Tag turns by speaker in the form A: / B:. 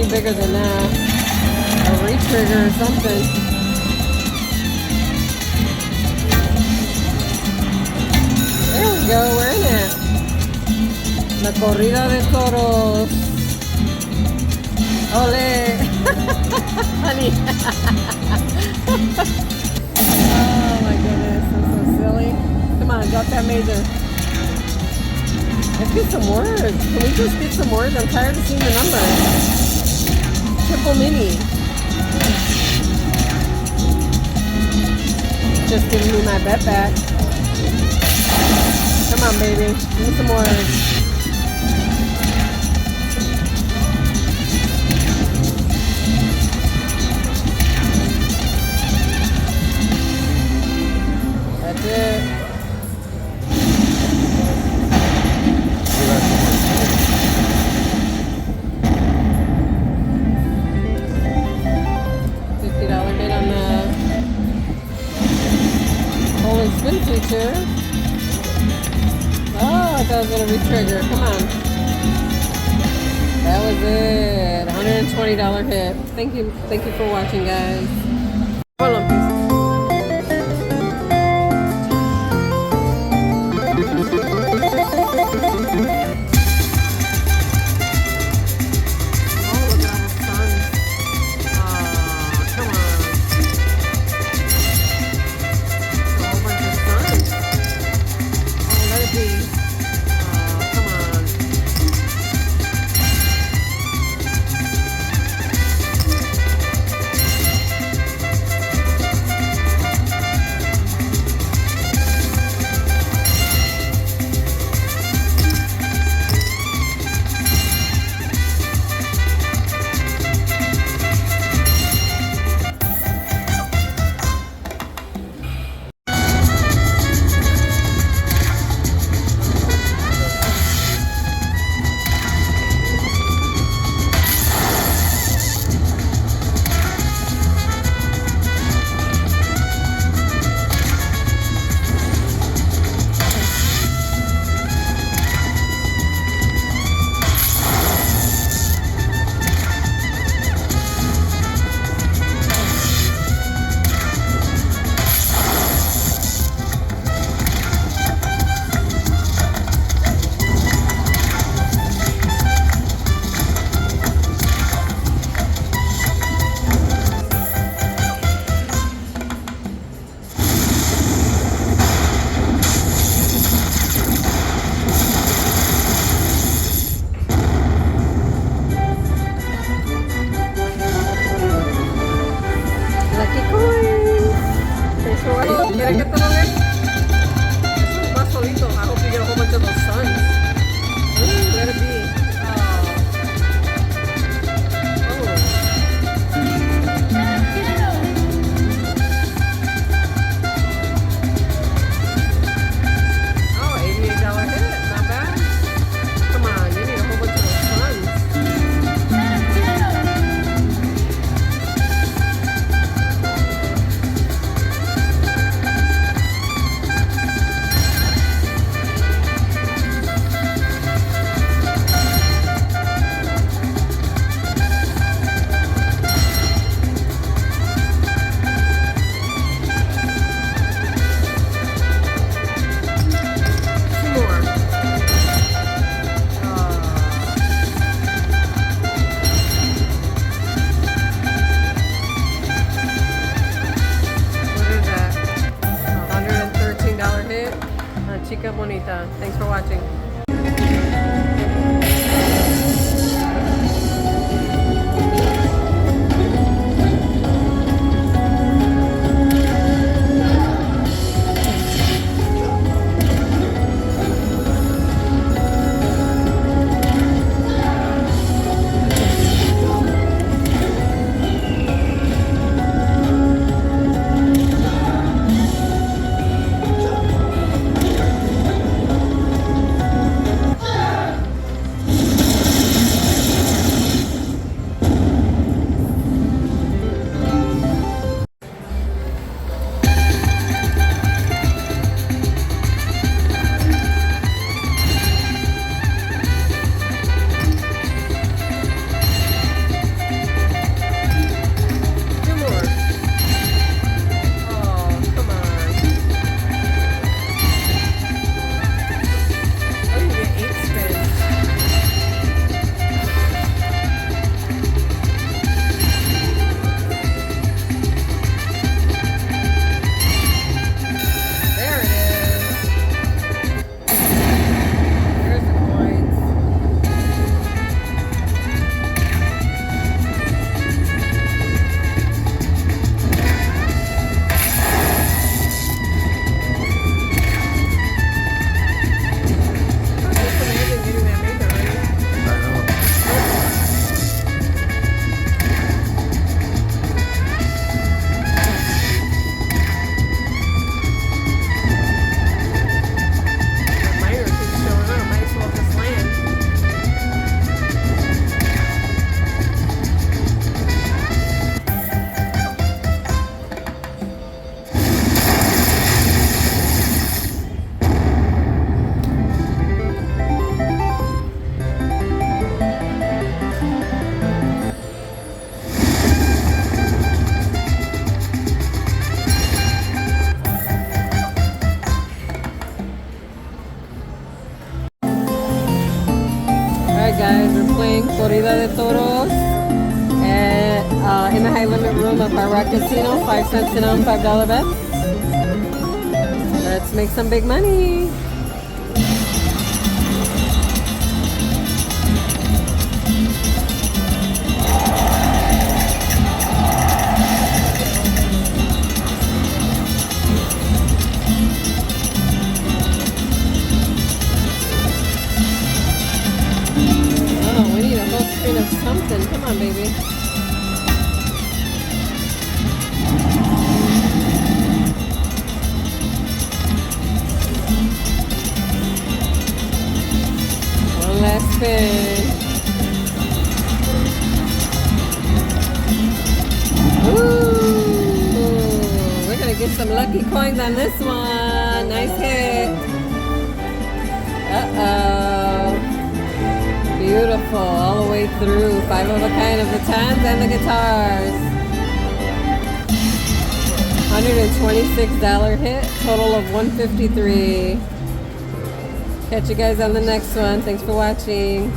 A: any bigger than that. A re-trigger or something. There we go, we're in it. La Corrida de Toros. Ole! Honey. Oh my goodness, I'm so silly. Come on, drop that major. Let's get some words. Can we just get some words? I'm tired of seeing the numbers. Triple mini. Just giving me my bet back. Come on, baby. Give me some words. That's it. $50 bid on the Holy Spin feature. Oh, I thought I was going to re-trigger. Come on. That was it. $120 hit. Thank you for watching, guys. Hold on, please. Corrida de Toros in the high limit room of Hard Rock Casino. 5 cents in on $5 bets. Let's make some big money. Oh, we need a whole screen of something. Come on, baby. One last spin. Ooh, we're gonna get some lucky coins on this one. Nice hit. Uh-oh. Beautiful, all the way through. 5 of a kind of the tens and the guitars. $126 hit, total of $153. Catch you guys on the next one. Thanks for watching.